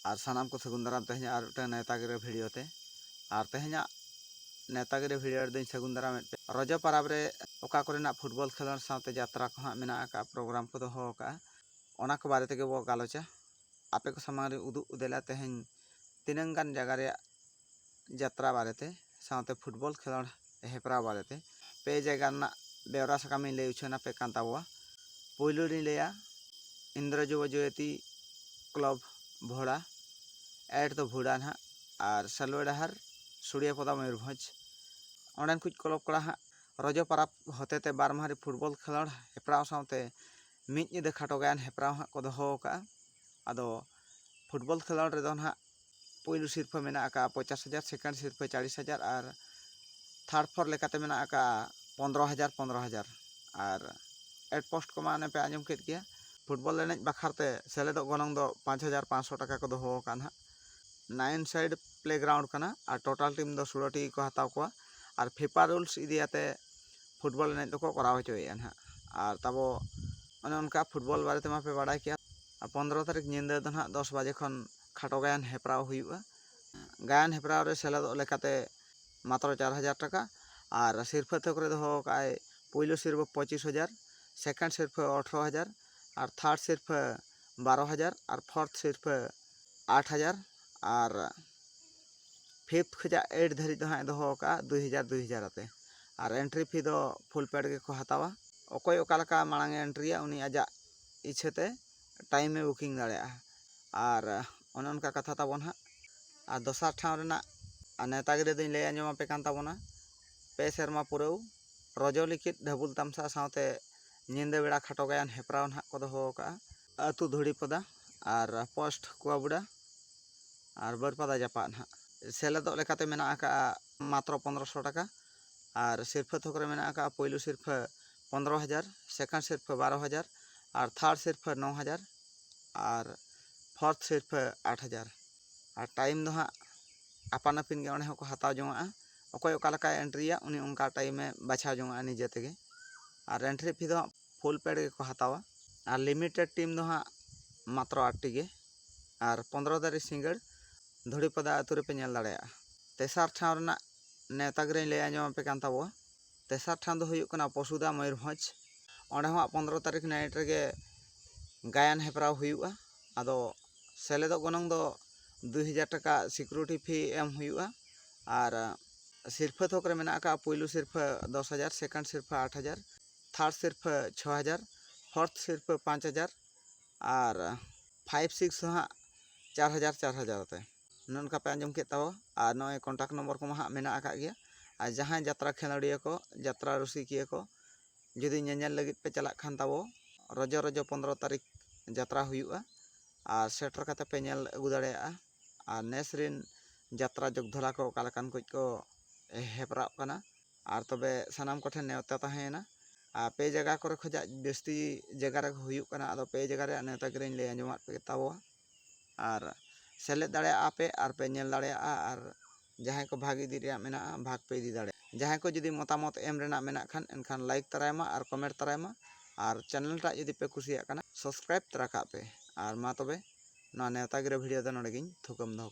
और सानाम को सगुन दाराम तेहना और मिट्टन नेतागिरी भिडियो ते और तेहना नेतागिरी भिडियो दिन सगुन दाराम रजो परब रे ओका कोरेना फुटबॉल खेलोन साथे यात्रा को मेना का प्रोग्राम को दोहो का ओना को बारे तेगे बो गालोचा आपे को सामांग रे उदु उदेला तेहन तीनंग गान जगह रे यात्रा बारेते साथे फुटबॉल खेलोन हेपरा बारेते पे जगह ना बेवरा सकामी ले उछना पे कांतावा पोइलो री लेया इंद्रजुव जयती क्लब भोड़ा एड तो भूड़ा ना और सालुएडाहर सुड़िया पदा मयूरभंज ऑनलाइन कुछ क्लब कड़ा हाँ रजो परब होते ते बारमारी फुटबॉल खेलोड़ हेपराव साथे मिद निदा खाटो गायन हेपराव हाँ को दोहो का आदो फुटबॉल खेलोड़ रे दोन हाँ पुइलु सिरफा मेना का 50,000 सेकेंड सिरफा 40,000 और थार्ड फोर लेकाते मेना का 15,000 और एड पोस्ट को माने पे आंजम केट गया फुटबॉल एनेज बखारते सेलेदो गनंग दो 5,500 टाका को दोहो का ना 9 साइड प्लेग्राउंड कना और टोटल टीम दो 16 टी को हताव को और फीफा रूल्स इदियाते फुटबॉल एनेज दो को कराव होचोया ना और तबो अने उनका फुटबॉल बारे ते मापे बाडाय किया 15 तारीख निंदा दो ना 10 बजे खन खाटो गायन हेपराव हुआ गायन हेपराव रे सेलेदो लेकाते मात्र 4,000 टाका और सिरफा थोक रे दोहो काय पहिलो सिरफा 25,000 सेकेंड सिरफा 18,000 और थार्ड सिरफा 12,000 और फोर्थ सिरफा 8,000 और फिफ्थ खजा 8 धरी दो हाँ दोहो का 2,000 आते और एंट्री फी दो फुल पेड के को हतावा ओकोय ओकालका मांग एंट्रिया उनी आजा इच्छेते टाइम में बुकिंग दाड़े और ओने उनका कथा ताबोन हाँ और दोसार ठाव रेना नेतागिरी दिन ले आंजम पे कान ताबोना पे सेरमा पुरेव रजो लिखित ढबुल तमसा साथे निंदा बेड़ा खाटो गायन हेपराव हाँ को दोहो का अतु धुड़ीपदा और पोस्ट कुआबुड़ा और बरपदा जापा हाँ सेलेदो लेकाते मेना का मात्र 1500 टाका और सिरफा थोकरे मेना का पहिलो सिरफा 15,000 सेकेंड सिरफा 12,000 और थार्ड सिरफा 9,000 और फोर्थ सिरफा 8,000 और टाइम दो हाँ आपान आपिन के उन्हें को हताव जोंगा ओकोय ओकालका एंट्रिया उनी उनका टाइम में बाछाव जोंगा निजे तेगे और एंट्री फी दो फुल पेड के को हतावा और लिमिटेड टीम दो हाँ मात्र 8 टी गे और 15 तारीख सिंगड़ धुड़ीपदा अतु रे पे नेल दाड़ेया तेसार ठाव रेना नेतागिरी ले आंजम पे कान ताबो तेसार ठाव दो हुयुग कना पशुदा मयूरभंज ओंडे हो 15 तारीख नाइट रे गायन हेपराव हुयुगा आदो सेलेदो गनंग दो 2,000 टाका सिक्योरिटी फी एम हुयुगा और सिरफा थोक रे मेना का पहिलो सिरफा 10,000 सेकेंड सिरफा 8,000 थार्ड सिरफा 6,000 फोर्थ सिरफा 5,000 और 5 6 हाँ 4,000 आते ननका पे आंजम के ताओ और नय कॉन्टैक्ट नंबर को हाँ मेना का गया और जहां यात्रा खेलड़िया को यात्रा रसिकिया को जुदी नेनेल लगित पे चला खान ताबो रजो रजो 15 तारीख यात्रा हुयुआ और सेटर काते पे नेल अगु दाड़ेया और नेस रिन यात्रा जोगधरा को कालकान कुछ को हेपराव कना और तबे सनाम को ठेन नेवता ताहेना और पे जगह करे खजा बेस्ती जगह रे हुयुग कना आदो पे जगह रे नेतागिरी ले आंजमात पे ताबो और सेलेद दाड़े आपे और पे नेल दाड़े और जहां को भाग इदी रे मेना भाग पे इदी दाड़े जहां को जुदी मतामत एम रेना मेना खान एनखान लाइक तरायमा और कमेंट तरायमा और चैनल टा जुदी पे कुसिया कना सब्सक्राइब तरा का पे और मा तबे ना नेतागिरी भिडियो दो नोडे गिन थुकम दो।